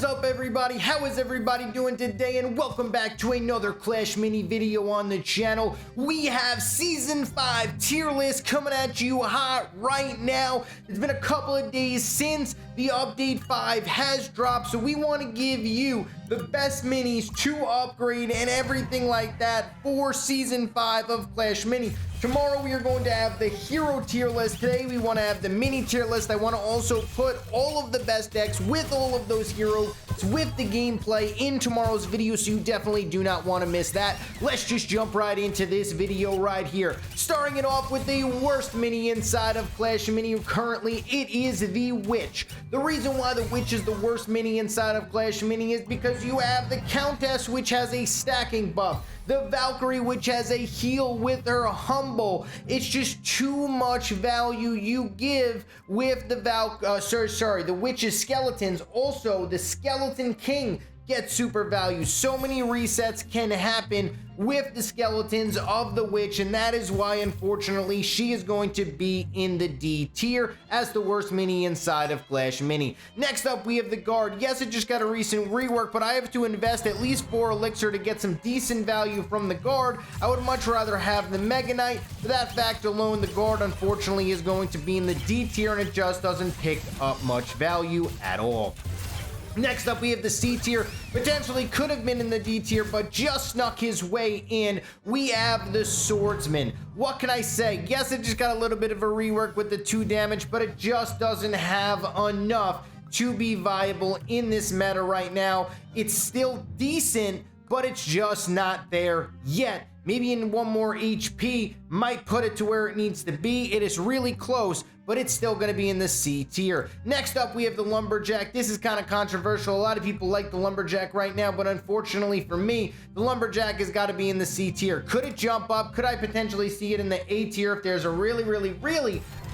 up, everybody? How is everybody doing today? And welcome back to another Clash Mini video on the channel. We have Season 5 tier list coming at you hot right now. It's been a couple of days since the Update 5 has dropped, so we want to give you the best minis to upgrade and everything like that for Season 5 of Clash Mini. Tomorrow we are going to have the hero tier list. Today we want to have the mini tier list. I want to also put all of the best decks with all of those heroes with the gameplay in tomorrow's video, so you definitely do not want to miss that. Let's just jump right into this video right here. Starting it off with the worst mini inside of Clash Mini currently, it is the Witch. The reason why the Witch is the worst mini inside of Clash Mini is because you have the Countess, which has a stacking buff, the Valkyrie, which has a heal with her humble. It's just too much value you give with the the Witch's skeletons. Also, the Skeleton King gets super value. So many resets can happen with the skeletons of the Witch, and that is why, unfortunately, she is going to be in the D tier as the worst mini inside of Clash Mini. Next up, we have the Guard. Yes, it just got a recent rework, but I have to invest at least 4 elixir to get some decent value from the Guard. I would much rather have the Mega Knight. For that fact alone, the Guard, unfortunately, is going to be in the D tier, and it just doesn't pick up much value at all. Next up, we have the C tier. Potentially could have been in the D tier, but just snuck his way in. We have the Swordsman. What can I say? Yes, it just got a little bit of a rework with the 2 damage, but it just doesn't have enough to be viable in this meta right now. It's still decent, but it's just not there yet. Maybe in 1 more HP might put it to where it needs to be. It is really close, but it's still going to be in the C tier. Next up, we have the Lumberjack. This is kind of controversial. A lot of people like the Lumberjack right now, but unfortunately for me, the Lumberjack has got to be in the C tier. Could it jump up? Could I potentially see it in the A tier if there's a really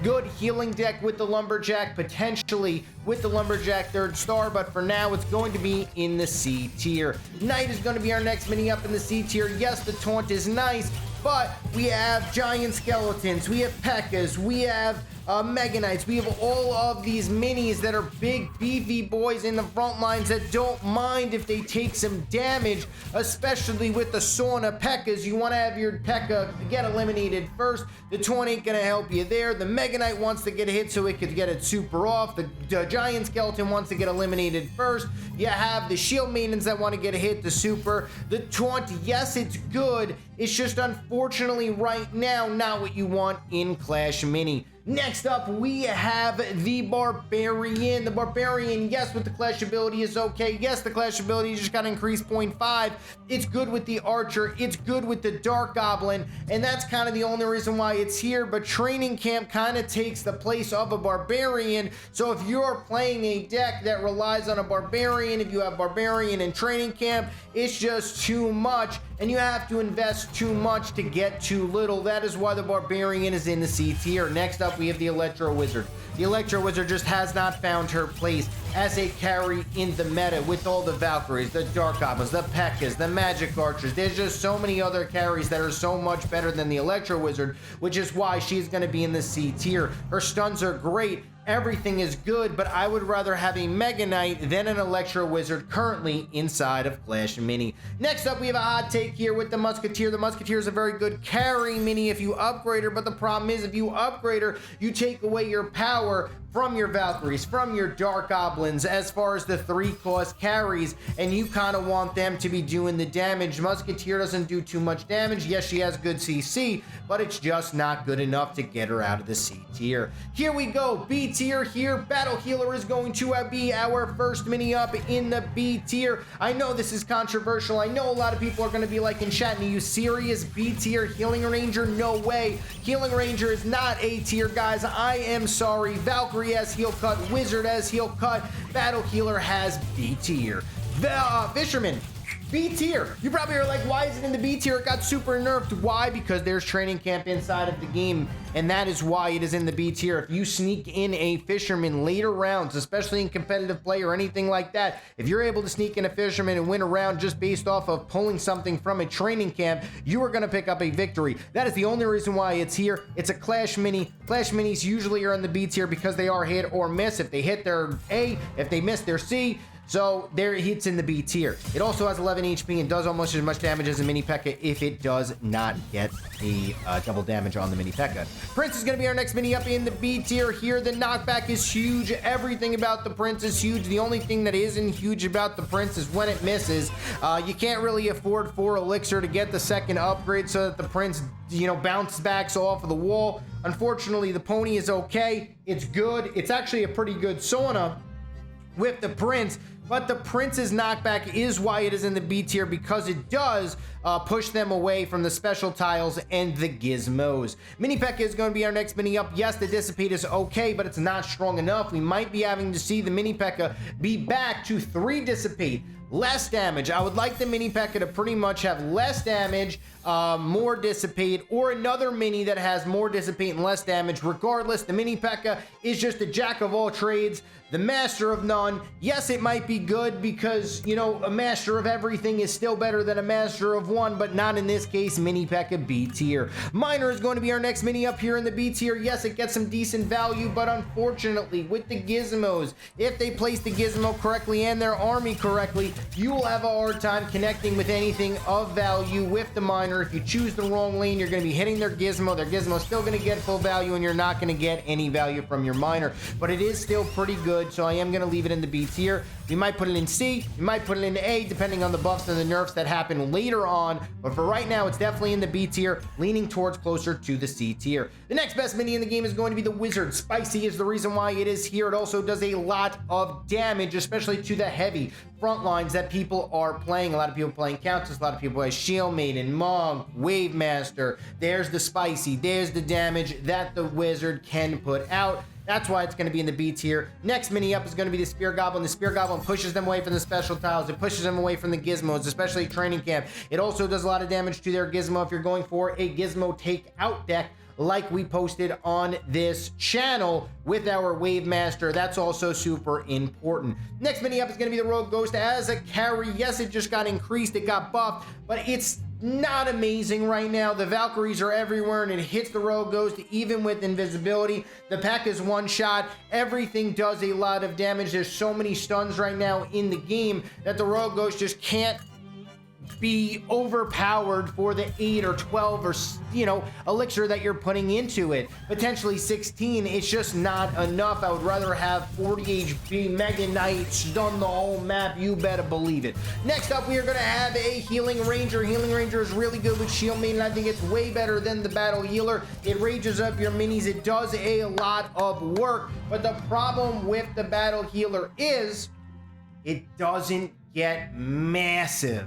good healing deck with the Lumberjack, potentially with the Lumberjack 3rd star, but for now it's going to be in the C tier. Knight is going to be our next mini up in the C tier. Yes, the taunt is nice, but we have giant skeletons, we have P.E.K.K.A.s, we have Mega Knights. We have all of these minis that are big beefy boys in the front lines that don't mind if they take some damage, especially with the sauna P.E.K.K.A.s. You want to have your P.E.K.K.A. get eliminated first. The taunt ain't gonna help you there. The Mega Knight wants to get hit so it could get it super off. The giant skeleton wants to get eliminated first. You have the shield maidens that want to get a hit, the super. The taunt, yes, it's good. It's just unfortunately right now not what you want in Clash Mini. Next up, we have the Barbarian. The Barbarian, yes, with the Clash ability is okay. Yes, the Clash ability just got increased 0.5. It's good with the Archer. It's good with the Dark Goblin. And that's kind of the only reason why it's here. But Training Camp kind of takes the place of a Barbarian. So if you're playing a deck that relies on a Barbarian, if you have Barbarian in Training Camp, it's just too much. And you have to invest too much to get too little. That is why the Barbarian is in the C tier. Next up, we have the Electro Wizard. The Electro Wizard just has not found her place as a carry in the meta with all the Valkyries, the Dark Goblins, the P.E.K.K.A.s, the Magic Archers. There's just so many other carries that are so much better than the Electro Wizard, which is why she's going to be in the C tier. Her stuns are great. Everything is good, but I would rather have a Mega Knight than an Electro Wizard currently inside of Clash Mini. Next up, we have a hot take here with the Musketeer. The Musketeer is a very good carry mini if you upgrade her, but the problem is if you upgrade her, you take away your power from your Valkyries, from your Dark Goblins, as far as the 3-cost carries, and you kind of want them to be doing the damage. Musketeer doesn't do too much damage. Yes, she has good CC, but it's just not good enough to get her out of the C tier. Here we go, B tier here. Battle Healer is going to be our first mini up in the B tier. I know this is controversial. I know a lot of people are going to be like, Enchatin, are you serious? B tier Healing Ranger? No way. Healing Ranger is not A tier, guys. I am sorry. Valkyrie has heal cut, Wizard has heal cut, Battle Healer has B tier. The Fisherman, B tier. You probably are like, why is it in the B tier? It got super nerfed. Why? Because there's Training Camp inside of the game, and that is why it is in the B tier. If you sneak in a Fisherman later rounds, especially in competitive play or anything like that, if you're able to sneak in a Fisherman and win a round just based off of pulling something from a Training Camp, you are going to pick up a victory. That is the only reason why it's here. It's a Clash Mini. Clash Minis usually are in the B tier because they are hit or miss. If they hit, their A. If they miss, their C. So there, it's in the B tier. It also has 11 HP and does almost as much damage as a mini P.E.K.K.A. if it does not get a double damage on the mini P.E.K.K.A. Prince is going to be our next mini up in the B tier here. The knockback is huge. Everything about the Prince is huge. The only thing that isn't huge about the Prince is when it misses. You can't really afford 4 elixir to get the second upgrade so that the Prince, you know, bounce backs off of the wall. Unfortunately, the pony is okay. It's good. It's actually a pretty good sauna with the Prince, but the Prince's knockback is why it is in the B tier, because it does push them away from the special tiles and the gizmos. Mini P.E.K.K.A. is going to be our next mini up. Yes, the Dissipate is okay, but it's not strong enough. We might be having to see the mini P.E.K.K.A. be back to 3 Dissipate. Less damage. I would like the mini P.E.K.K.A. to pretty much have less damage, more Dissipate, or another mini that has more Dissipate and less damage. Regardless, the mini P.E.K.K.A. is just a jack of all trades, the master of none. Yes, it might be good because, you know, a master of everything is still better than a master of one, but not in this case. Mini P.E.K.K.A. B tier. Miner is going to be our next mini up here in the B tier. Yes, it gets some decent value, but unfortunately, with the gizmos, if they place the gizmo correctly and their army correctly, you will have a hard time connecting with anything of value with the miner. If you choose the wrong lane, you're going to be hitting their gizmo. Their gizmo is still going to get full value, and you're not going to get any value from your miner. But it is still pretty good, so I am going to leave it in the B tier. You might put it in C, you might put it in A, depending on the buffs and the nerfs that happen later on. But for right now, it's definitely in the B tier, leaning towards closer to the C tier. The next best mini in the game is going to be the Wizard. Spicy is the reason why it is here. It also does a lot of damage, especially to the heavy front lines that people are playing. A lot of people playing Countess, a lot of people play Shield Maiden, Monk, Wave Master. There's the Spicy, there's the damage that the Wizard can put out. That's why it's going to be in the B tier. Next mini up is going to be the Spear Goblin. The Spear Goblin pushes them away from the special tiles. It pushes them away from the gizmos, especially Training Camp. It also does a lot of damage to their gizmo if you're going for a gizmo take-out deck like we posted on this channel with our Wave Master. That's also super important. Next mini up is going to be the Rogue Ghost as a carry. Yes, it just got increased. It got buffed, but it's not amazing right now. The Valkyries are everywhere and it hits the Rogue Ghost even with invisibility. The P.E.K.K.A. is one shot. Everything does a lot of damage. There's so many stuns right now in the game that the Rogue Ghost just can't be overpowered for the 8 or 12 or, you know, elixir that you're putting into it. Potentially 16. It's just not enough. I would rather have 40 HP Mega Knight stun the whole map. You better believe it. Next up, we are going to have a Healing Ranger. Healing Ranger is really good with Shield Maiden. I think it's way better than the Battle Healer. It rages up your minis. It does a lot of work. But the problem with the Battle Healer is it doesn't get massive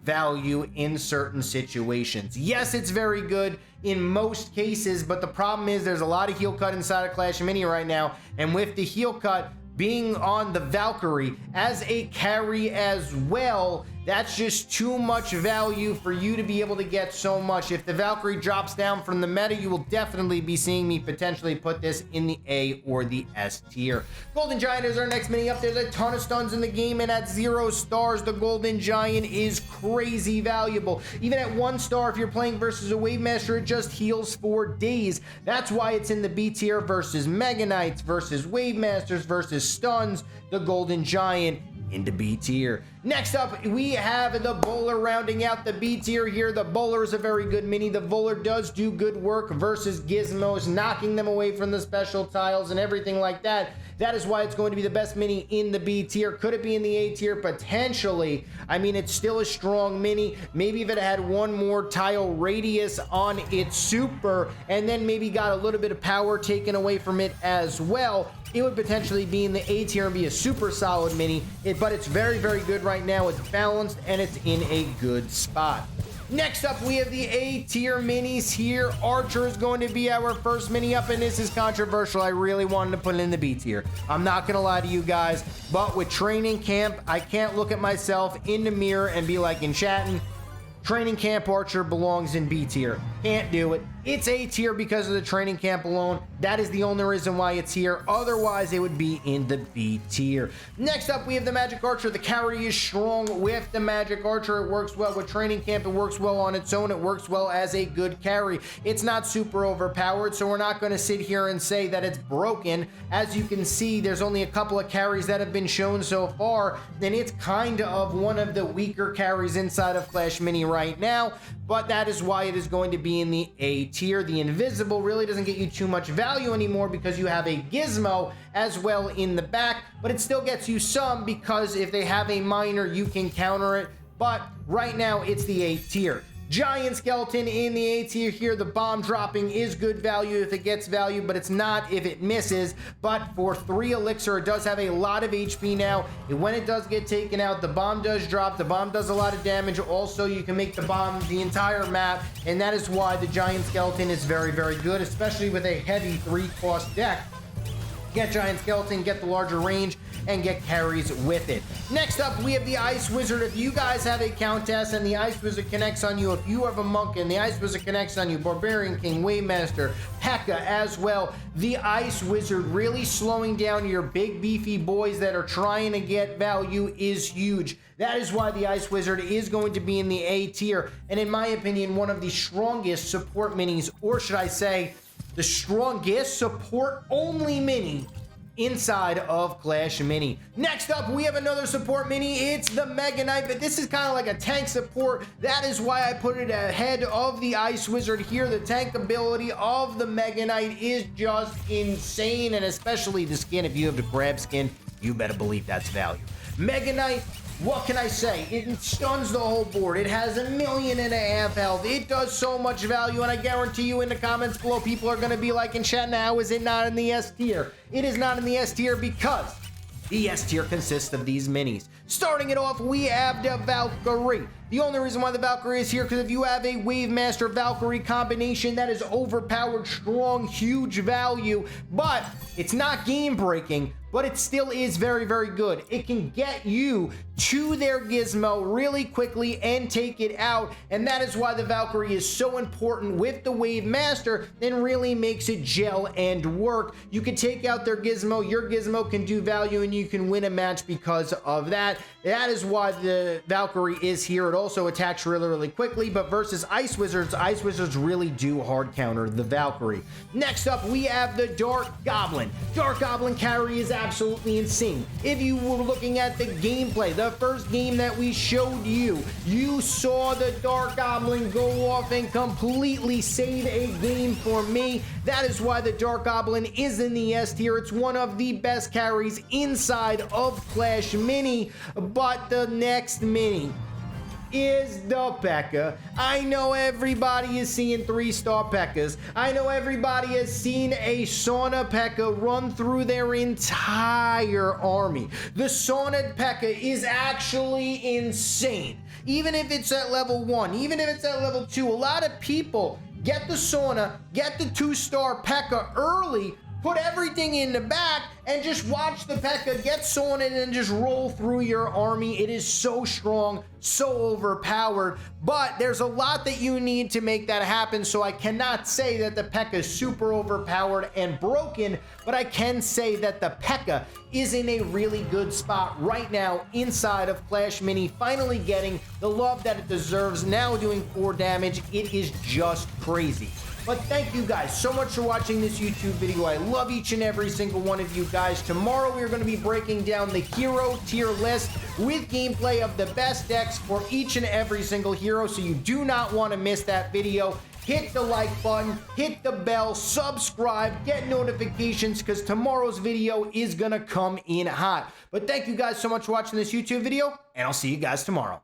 value in certain situations. Yes, it's very good in most cases, but the problem is there's a lot of heal cut inside of Clash Mini right now, and with the heal cut being on the Valkyrie as a carry as well, that's just too much value for you to be able to get so much. If the Valkyrie drops down from the meta, you will definitely be seeing me potentially put this in the A or the S tier. Golden Giant is our next mini up. There's a ton of stuns in the game, and at 0 stars, the Golden Giant is crazy valuable. Even at 1 star, if you're playing versus a Wave Master, it just heals for days. That's why it's in the B tier versus Mega Knights, versus Wave Masters, versus stuns. The Golden Giant into B tier. Next up, we have the Bowler rounding out the B tier here. The Bowler is a very good mini. The Bowler does do good work versus gizmos, knocking them away from the special tiles and everything like that. That is why it's going to be the best mini in the B tier. Could it be in the A tier? Potentially. I mean, it's still a strong mini. Maybe if it had one more tile radius on its super and then maybe got a little bit of power taken away from it as well, it would potentially be in the A tier and be a super solid mini. But it's very, very good right now. It's balanced and it's in a good spot. Next up, we have the A tier minis here. Archer is going to be our first mini up, and this is controversial. I really wanted to put it in the B tier. I'm not going to lie to you guys, but with Training Camp, I can't look at myself in the mirror and be like, Enchatin, Training Camp Archer belongs in B tier. Can't do it. It's A tier because of the training camp alone. That is the only reason why it's here. Otherwise, it would be in the B tier. Next up, we have the Magic Archer. The carry is strong with the Magic Archer. It works well with training camp. It works well on its own. It works well as a good carry. It's not super overpowered, so we're not going to sit here and say that it's broken. As you can see, there's only a couple of carries that have been shown so far, and it's kind of one of the weaker carries inside of Clash Mini right now, but that is why it is going to be in the A tier. The Invisible really doesn't get you too much value anymore because you have a Gizmo as well in the back, but it still gets you some because if they have a minor, you can counter it, but right now it's the A tier. Giant Skeleton in the A tier here. The bomb dropping is good value if it gets value, but it's not if it misses. But for 3 elixir, it does have a lot of HP now. And when it does get taken out, the bomb does drop. The bomb does a lot of damage. Also, you can make the bomb the entire map, and that is why the Giant Skeleton is very, very good, especially with a heavy 3-cost deck. Get Giant Skeleton, get the larger range, and get carries with it. Next up, we have the Ice Wizard. If you guys have a Countess and the Ice Wizard connects on you, if you have a Monk and the Ice Wizard connects on you, Barbarian King, Waymaster, P.E.K.K.A. as well, the Ice Wizard really slowing down your big beefy boys that are trying to get value is huge. That is why the Ice Wizard is going to be in the A tier, and in my opinion, one of the strongest support minis, or should I say, the strongest support-only mini inside of Clash Mini. Next up, we have another support mini. It's the Mega Knight, but this is kind of like a tank support. That is why I put it ahead of the Ice Wizard here. The tank ability of the Mega Knight is just insane, and especially the skin. If you have the grab skin, you better believe that's value. Mega Knight, what can I say? It stuns the whole board. It has 1.5 million health. It does so much value, and I guarantee you in the comments below, people are going to be like, Enchatin, how is it not in the S tier? It is not in the S tier because the S tier consists of these minis. Starting it off, we have the Valkyrie. The only reason why the Valkyrie is here because if you have a Wave Master Valkyrie combination, that is overpowered, strong, huge value, but it's not game breaking, but it still is very, very good. It can get you to their Gizmo really quickly and take it out, and that is why the Valkyrie is so important with the Wave Master and really makes it gel and work. You can take out their Gizmo, your Gizmo can do value, and you can win a match because of that. That is why the Valkyrie is here. It also attacks really, really quickly, but versus Ice Wizards really do hard counter the Valkyrie. Next up, we have the Dark Goblin. Dark Goblin carry is absolutely insane. If you were looking at the gameplay, the first game that we showed you, you saw the Dark Goblin go off and completely save a game for me. That is why the Dark Goblin is in the S tier. It's one of the best carries inside of Clash Mini, but the next mini is the P.E.K.K.A. I know everybody is seeing 3-star P.E.K.K.As. I know everybody has seen a Sauna P.E.K.K.A. run through their entire army. The Sauna P.E.K.K.A. is actually insane. Even if it's at level 1, even if it's at level 2, a lot of people get the Sauna, get the 2-star P.E.K.K.A. early, put everything in the back, and just watch the P.E.K.K.A. get sorted and just roll through your army. It is so strong, so overpowered, but there's a lot that you need to make that happen, so I cannot say that the P.E.K.K.A. is super overpowered and broken, but I can say that the P.E.K.K.A. is in a really good spot right now inside of Clash Mini, finally getting the love that it deserves, now doing 4 damage. It is just crazy. But thank you guys so much for watching this YouTube video. I love each and every single one of you guys. Tomorrow we are going to be breaking down the hero tier list with gameplay of the best decks for each and every single hero, so you do not want to miss that video. Hit the like button, hit the bell, subscribe, get notifications, because tomorrow's video is going to come in hot. But thank you guys so much for watching this YouTube video, and I'll see you guys tomorrow.